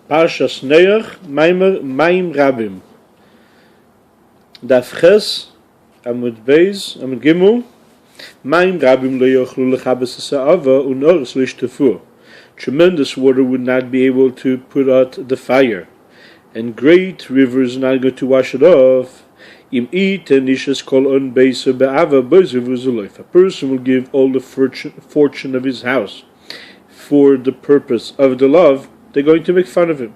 Parshas Noach, Maim Rabim. Daf Ches, Amud Beis, Amud Gimel. Maim Rabim lo yochlu lechabes ha'ava u'noris l'ishtefur. Tremendous water would not be able to put out the fire, and great rivers not going to wash it off. Im it and ishes kol on beisa be'ava boiz. A person will give all the fortune of his house for the purpose of the love. They're going to make fun of him.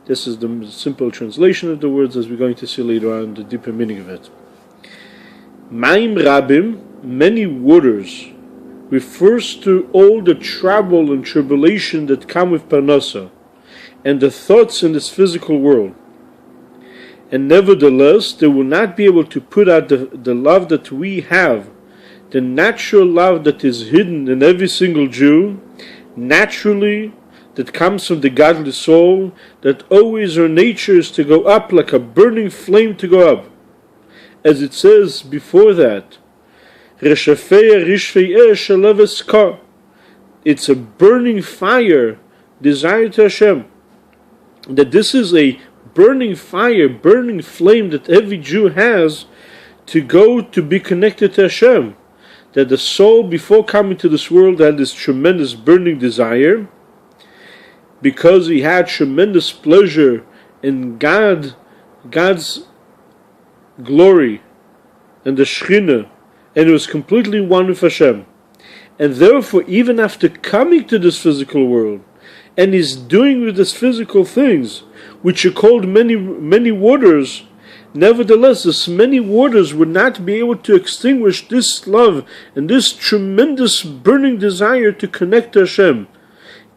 This is the simple translation of the words, as we're going to see later on the deeper meaning of it. Maim Rabim, many waters, refers to all the trouble and tribulation that come with Parnasa and the thoughts in this physical world. And nevertheless, they will not be able to put out the love that we have, the natural love that is hidden in every single Jew, naturally, that comes from the godly soul, that always our nature is to go up like a burning flame to go up. As it says before that, it's a burning fire, desire to Hashem. That this is a burning fire, burning flame that every Jew has to go to be connected to Hashem. That the soul, before coming to this world, had this tremendous burning desire, because he had tremendous pleasure in God's glory and the Shekhinah, and it was completely one with Hashem. And therefore, even after coming to this physical world, and he's doing with these physical things, which are called many waters, nevertheless, this many waters would not be able to extinguish this love and this tremendous burning desire to connect to Hashem.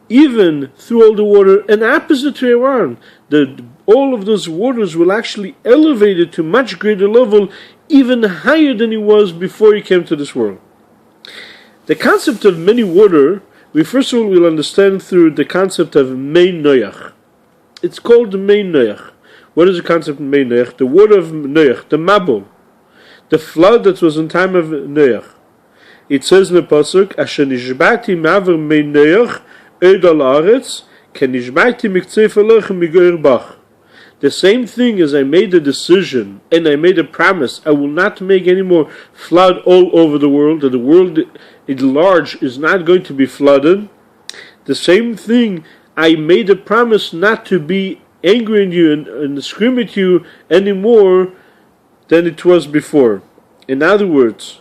Even through all the water, and opposite to Iran, that all of those waters will actually elevate it to much greater level, even higher than he was before he came to this world. The concept of many water, we first of all will understand through the concept of Mei Noach. It's called the Mei Noach. What is the concept of Mei Noach? The water of Noach, the Mabul, the flood that was in time of Noach. It says in the pasuk, "Asher nishbati ma'aver Mei Noach." The same thing as I made a decision and I made a promise, I will not make any more flood all over the world, that the world at large is not going to be flooded. The same thing, I made a promise not to be angry at you and scream at you any more than it was before. In other words,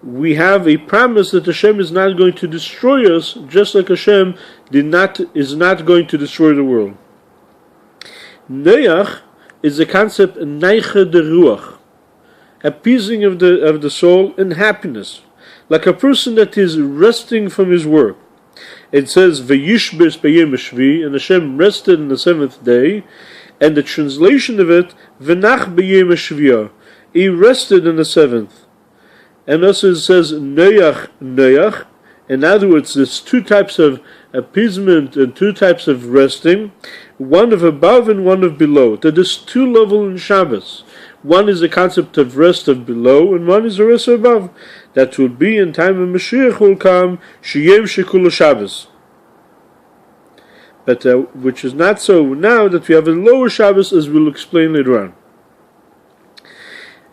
we have a promise that Hashem is not going to destroy us, just like Hashem is not going to destroy the world. Noach is the concept neiche de ruach, appeasing of the soul and happiness, like a person that is resting from his work. It says v'yishbes b'yom hashvi, and Hashem rested on the seventh day, and the translation of it v'nach b'yom hashviyah, he rested on the seventh. And also it says Noach. In other words, there's two types of appeasement and two types of resting, one of above and one of below. That there's two levels in Shabbos. One is the concept of rest of below, and one is the rest of above. That will be in time of Mashiach will come, Sheyem Shekul Shabbos. But which is not so now, that we have a lower Shabbos, as we'll explain later on.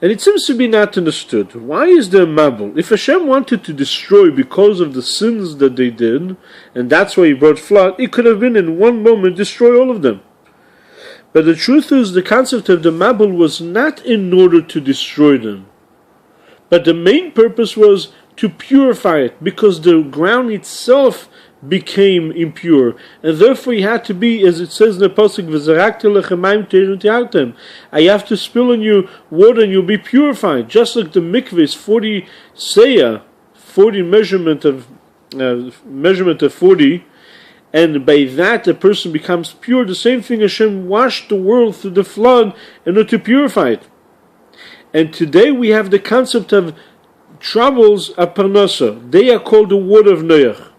And it seems to be not understood. Why is there Mabul? If Hashem wanted to destroy because of the sins that they did, and that's why he brought flood, it could have been in one moment destroy all of them. But the truth is, the concept of the Mabul was not in order to destroy them. But the main purpose was to purify it, because the ground itself became impure, and therefore he had to be, as it says in the pasuk, I have to spill on you water and you'll be purified, just like the mikveh is 40 seah, 40 measurement of 40, and by that a person becomes pure. The same thing, Hashem washed the world through the flood in order to purify it. And today we have the concept of troubles of Parnasa. They are called the water of Noach.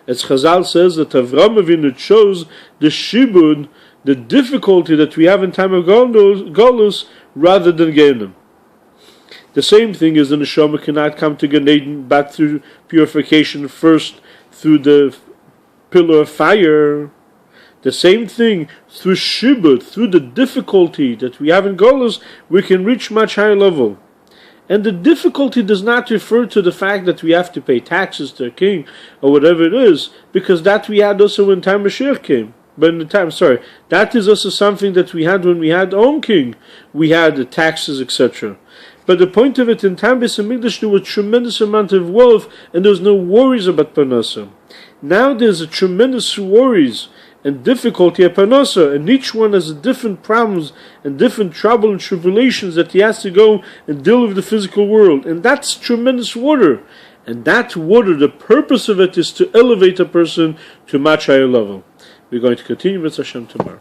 As Chazal says that Avram Avinu chose the shibud, the difficulty that we have in time of Golus, rather than Gehinnom. The same thing is the neshama cannot come to Gan Eden but through purification first through the pillar of fire. The same thing, through shibud, through the difficulty that we have in Golus, we can reach much higher level. And the difficulty does not refer to the fact that we have to pay taxes to a king, or whatever it is, because that we had also when time Mashiach came. But in the time, that is also something that we had when we had our own king. We had the taxes, etc. But the point of it, in time Beis Hamikdash, there was a tremendous amount of wealth, and there was no worries about Parnasa. Now there's a tremendous worries and difficulty at Parnasa, and each one has different problems and different trouble and tribulations that he has to go and deal with the physical world. And that's tremendous water. And that water, the purpose of it is to elevate a person to a much higher level. We're going to continue with Hashem tomorrow.